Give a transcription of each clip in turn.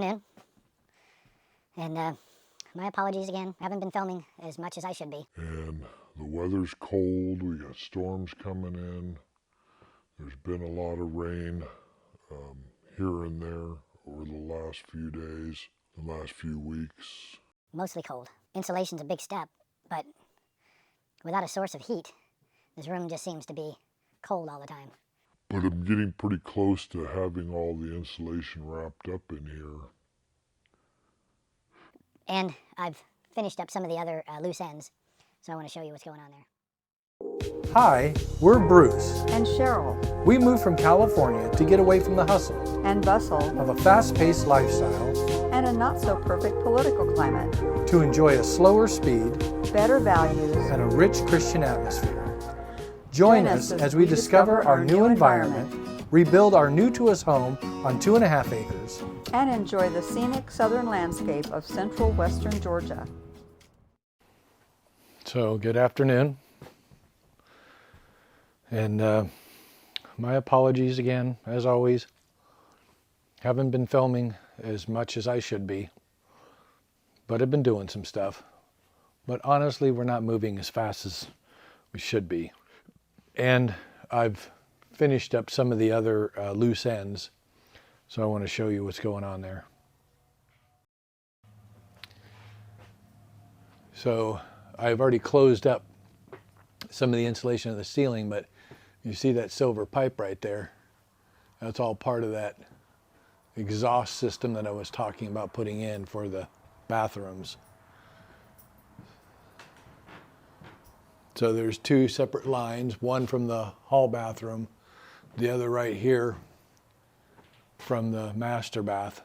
afternoon, and my apologies again. I haven't been filming as much as I should be. And the weather's cold, we got storms coming in. There's been a lot of rain here and there over the last few days, the last few weeks. Mostly cold. Insulation's a big step, but without a source of heat, this room just seems to be cold all the time. But I'm getting pretty close to having all the insulation wrapped up in here. And I've finished up some of the other loose ends, so I want to show you what's going on there. Hi, we're Bruce. And Cheryl. We moved from California to get away from the hustle And bustle. of a fast-paced lifestyle And a not-so-perfect political climate. to enjoy a slower speed Better values. and a rich Christian atmosphere. Join us as we discover our new environment, rebuild our new-to-us home on 2.5 acres, And enjoy the scenic southern landscape of central western Georgia. So, good afternoon. And my apologies again, as always. Haven't been filming as much as I should be, but I've been doing some stuff. But honestly, we're not moving as fast as we should be. And I've finished up some of the other loose ends, so I want to show you what's going on there. So I've already closed up some of the insulation of the ceiling, but you see that silver pipe right there? That's all part of that exhaust system that I was talking about putting in for the bathrooms. So there's two separate lines, one from the hall bathroom, the other right here from the master bath.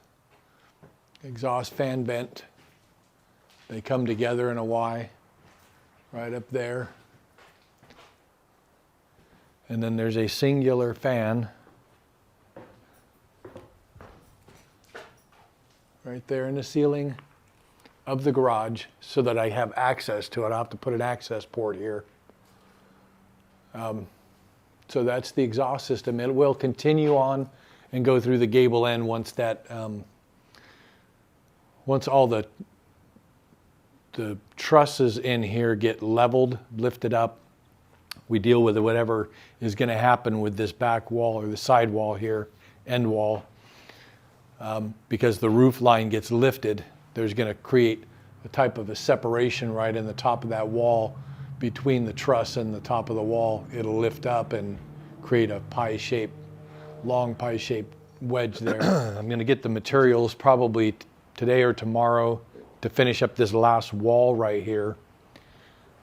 Exhaust fan vent. They come together in a Y right up there. And then there's a singular fan right there in the ceiling of the garage so that I have access to it. I'll have to put an access port here. So that's the exhaust system. It will continue on and go through the gable end once that, once all the trusses in here get leveled, lifted up. We deal with whatever is going to happen with this back wall or the side wall here, end wall. Because the roof line gets lifted, there's going to create a type of a separation right in the top of that wall between the truss and the top of the wall. It'll lift up and create a long pie-shaped wedge there. I'm going to get the materials probably today or tomorrow to finish up this last wall right here.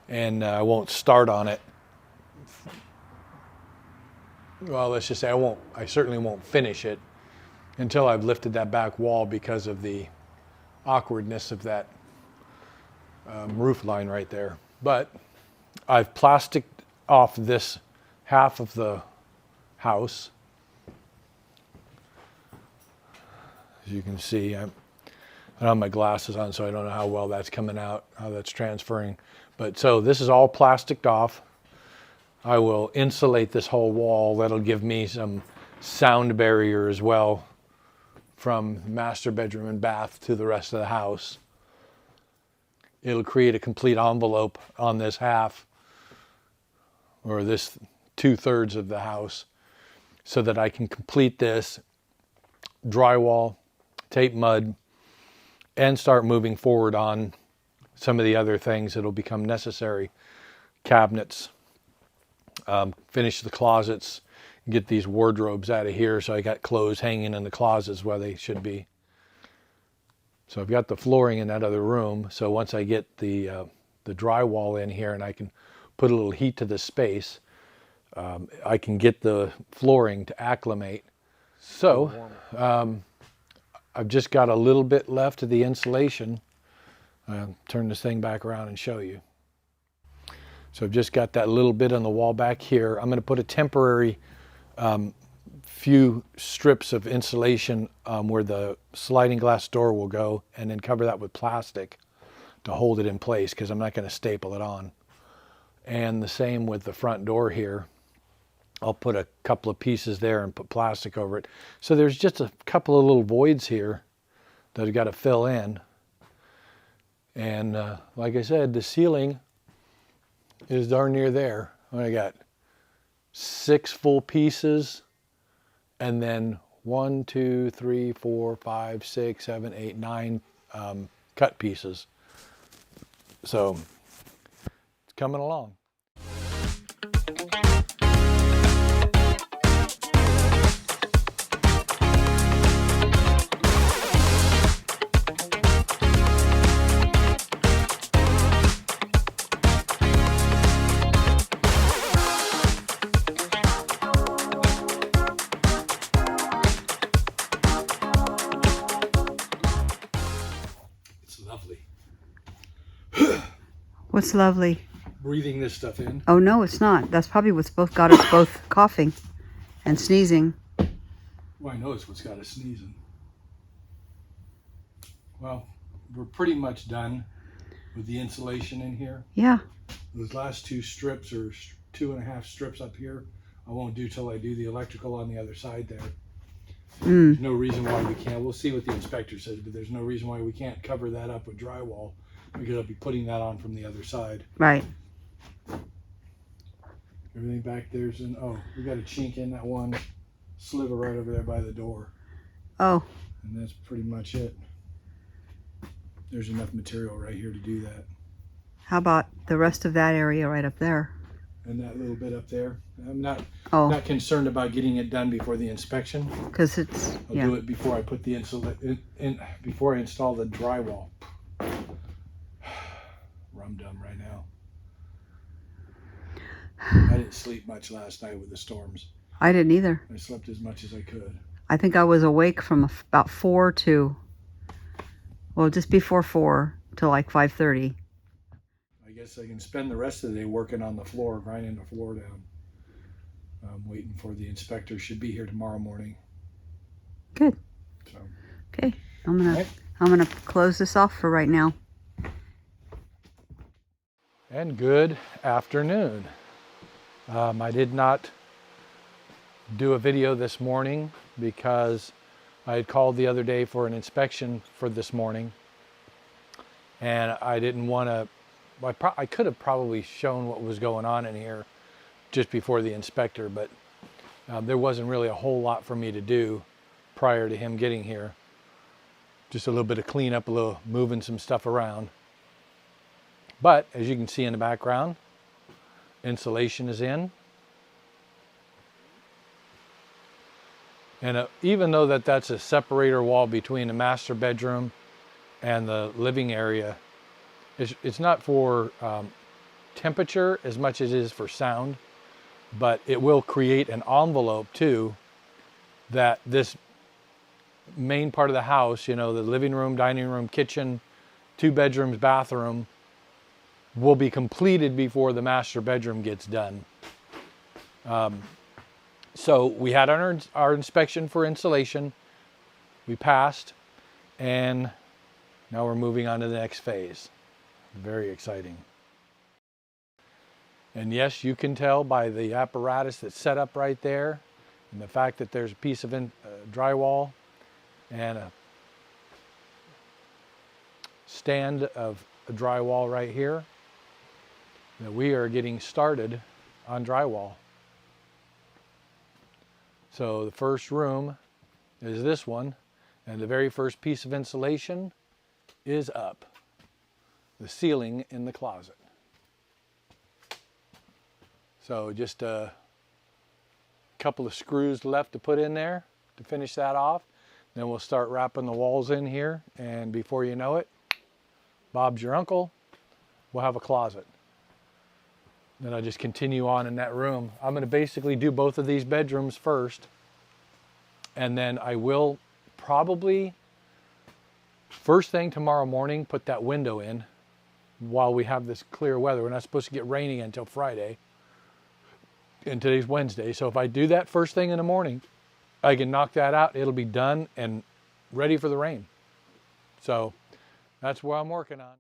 And I won't start on it. Well, let's just say I certainly won't finish it until I've lifted that back wall because of the awkwardness of that roof line right there. But I've plasticed off this half of the house. As you can see, I don't have my glasses on, so I don't know how well that's coming out, how that's transferring. But so this is all plasticed off. I will insulate this whole wall. That'll give me some sound barrier as well from master bedroom and bath to the rest of the house. It'll create a complete envelope on this half, or this 2/3 of the house, so that I can complete this drywall, tape mud, and start moving forward on some of the other things that'll become necessary. Cabinets, finish the closets, get these wardrobes out of here so I got clothes hanging in the closets where they should be. So I've got the flooring in that other room, so once I get the drywall in here and I can put a little heat to the space, I can get the flooring to acclimate. So I've just got a little bit left of the insulation. Turn this thing back around and show you. So I've just got that little bit on the wall back here. I'm going to put a temporary few strips of insulation where the sliding glass door will go, and then cover that with plastic to hold it in place, because I'm not going to staple it on. And the same with the front door here. I'll put a couple of pieces there and put plastic over it. So there's just a couple of little voids here that I've got to fill in. And like I said, the ceiling is darn near there. I got 6 full pieces, and then 1, 2, 3, 4, 5, 6, 7, 8, 9 cut pieces. So it's coming along. Lovely. What's lovely? Breathing this stuff in. Oh no, it's not. That's probably what's both got us both coughing and sneezing. Well, I know it's what's got us sneezing. Well, we're pretty much done with the insulation in here. Yeah. Those last 2 strips, or 2.5 strips up here, I won't do till I do the electrical on the other side there. There's no reason why we can't. We'll see what the inspector says, but there's no reason why we can't cover that up with drywall, because I'll be putting that on from the other side. Right. Everything back there's in. Oh, we got a chink in that one sliver right over there by the door. Oh. And that's pretty much it. There's enough material right here to do that. How about the rest of that area right up there? And that little bit up there. I'm not concerned about getting it done before the inspection. Because it's, I'll do it before I put the before I install the drywall. Rum dum right now. I didn't sleep much last night with the storms. I didn't either. I slept as much as I could. I think I was awake from about 4 to, well, just before 4 to like 5:30. I guess I can spend the rest of the day working on the floor, grinding the floor down. I'm waiting for the inspector. Should be here tomorrow morning. Good. So. Okay. I'm gonna close this off for right now. And good afternoon. I did not do a video this morning because I had called the other day for an inspection for this morning, and I didn't want to. I could have probably shown what was going on in here just before the inspector, but there wasn't really a whole lot for me to do prior to him getting here. Just a little bit of cleanup, a little moving some stuff around. But as you can see in the background, insulation is in. And even though that's a separator wall between the master bedroom and the living area, it's not for temperature as much as it is for sound, but it will create an envelope too, that this main part of the house, you know, the living room, dining room, kitchen, 2 bedrooms, bathroom, will be completed before the master bedroom gets done. So we had our inspection for insulation. We passed, and now we're moving on to the next phase. Very exciting. And yes, you can tell by the apparatus that's set up right there, and the fact that there's a piece of drywall and a stand of drywall right here, that we are getting started on drywall. So the first room is this one, and the very first piece of insulation is up. The ceiling in the closet. So just a couple of screws left to put in there to finish that off. Then we'll start wrapping the walls in here, and before you know it, Bob's your uncle, we'll have a closet. Then I just continue on in that room. I'm going to basically do both of these bedrooms first, and then I will probably first thing tomorrow morning put that window in while we have this clear weather. We're not supposed to get raining until Friday, and today's Wednesday. So if I do that first thing in the morning, I can knock that out. It'll be done and ready for the rain. So that's what I'm working on.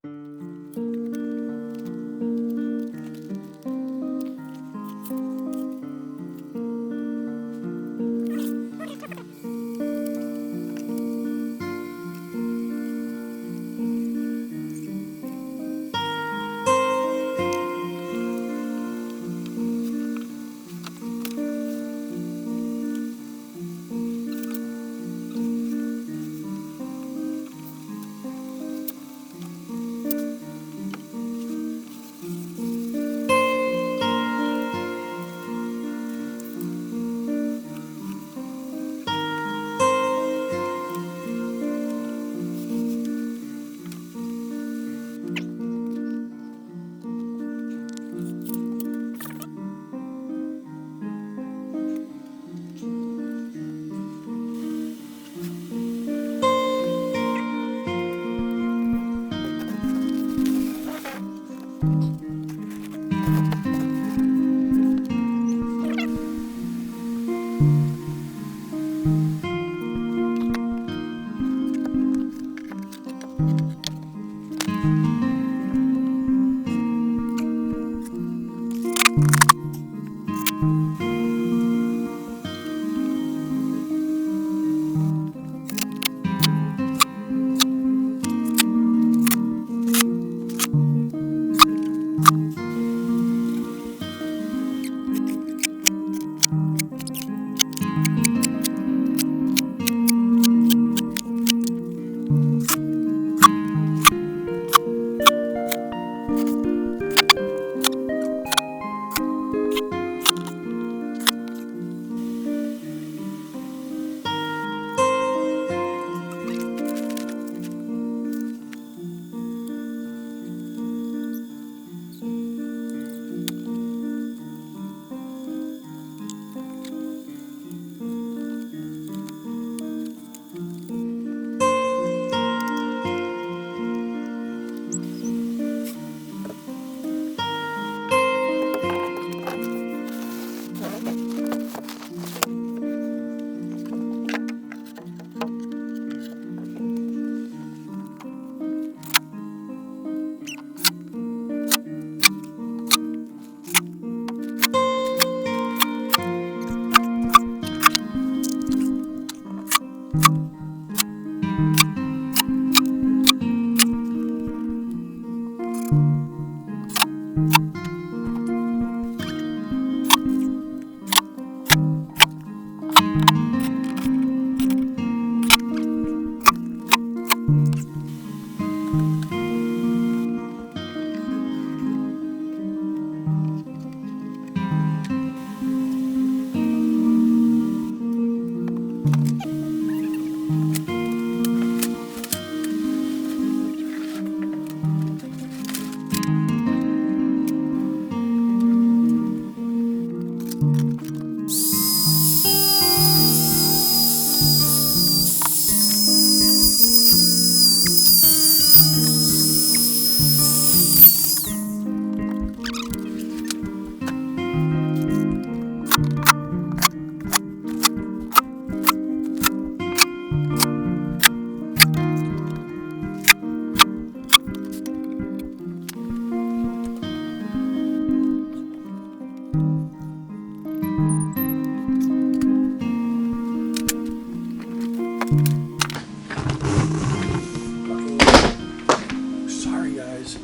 Sorry, guys.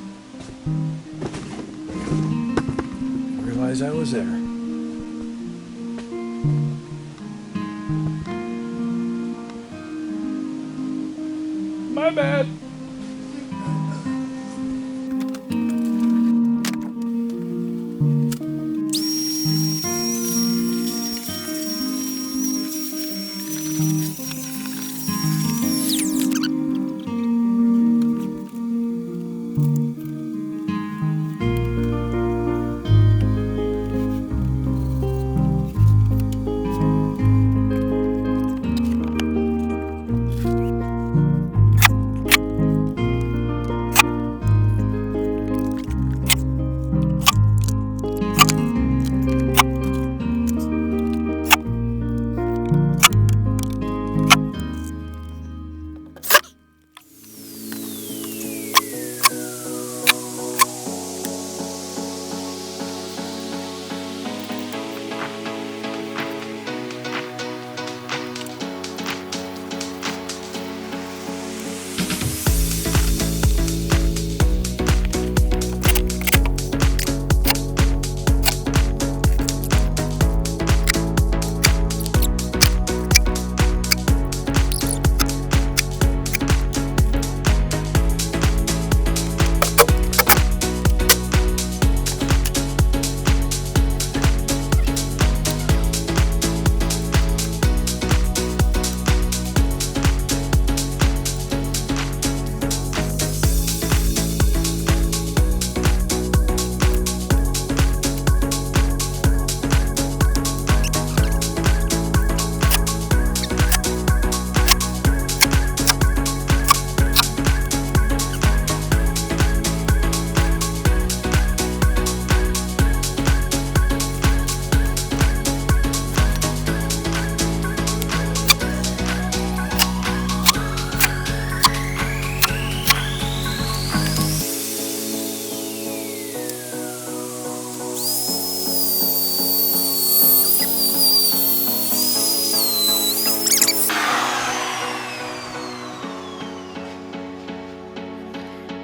Didn't realize I was there. My bad.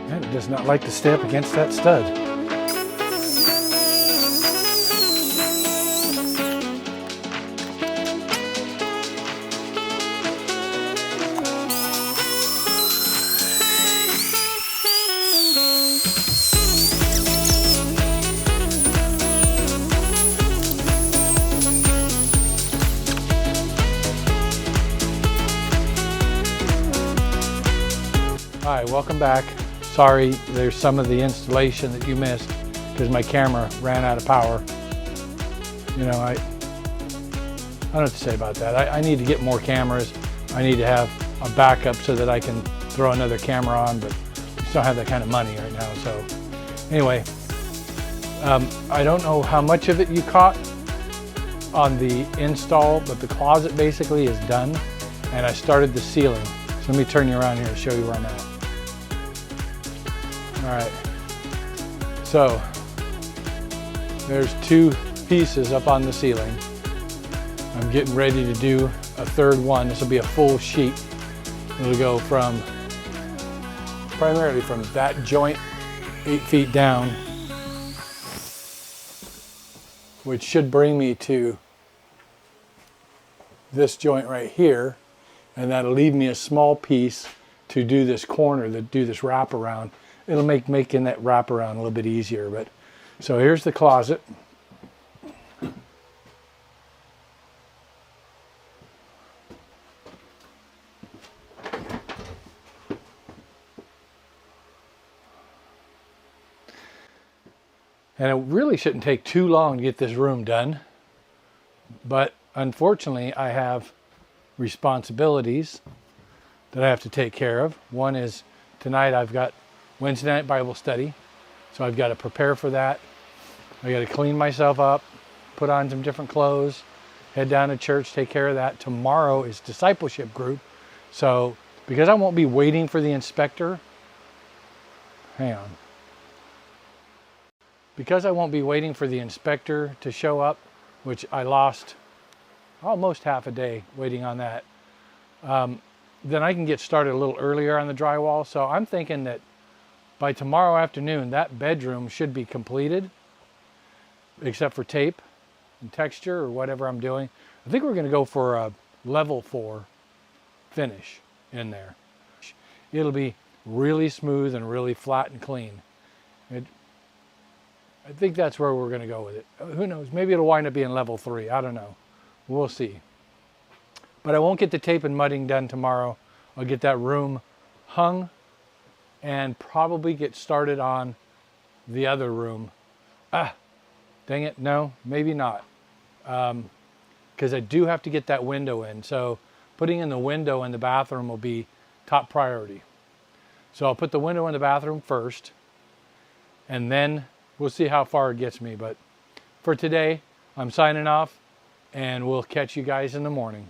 And it does not like to stay up against that stud. All right, welcome back. Sorry, there's some of the installation that you missed because my camera ran out of power. You know, I don't know what to say about that. I need to get more cameras. I need to have a backup so that I can throw another camera on, but I just don't have that kind of money right now. So anyway, I don't know how much of it you caught on the install, but the closet basically is done, and I started the ceiling. So let me turn you around here and show you where I'm at. All right, so there's 2 pieces up on the ceiling. I'm getting ready to do a third one. This will be a full sheet. It'll go primarily from that joint 8 feet down, which should bring me to this joint right here, and that'll leave me a small piece to do this corner, to do this wraparound. It'll make making that wraparound a little bit easier. But so here's the closet. And it really shouldn't take too long to get this room done. But unfortunately, I have responsibilities that I have to take care of. One is tonight I've got Wednesday night Bible study, so I've got to prepare for that. I got to clean myself up, put on some different clothes, head down to church, take care of that. Tomorrow is discipleship group, so because I won't be waiting for the inspector, hang on. Because I won't be waiting for the inspector to show up, which I lost almost half a day waiting on that, then I can get started a little earlier on the drywall. So I'm thinking that by tomorrow afternoon, that bedroom should be completed, except for tape and texture or whatever I'm doing. I think we're going to go for a level 4 finish in there. It'll be really smooth and really flat and clean. I think that's where we're going to go with it. Who knows? Maybe it'll wind up being level 3. I don't know. We'll see. But I won't get the tape and mudding done tomorrow. I'll get that room hung and probably get started on the other room. Dang it. No, maybe not. Because I do have to get that window in. So putting in the window in the bathroom will be top priority. So I'll put the window in the bathroom first, and then we'll see how far it gets me. But for today, I'm signing off, and we'll catch you guys in the morning.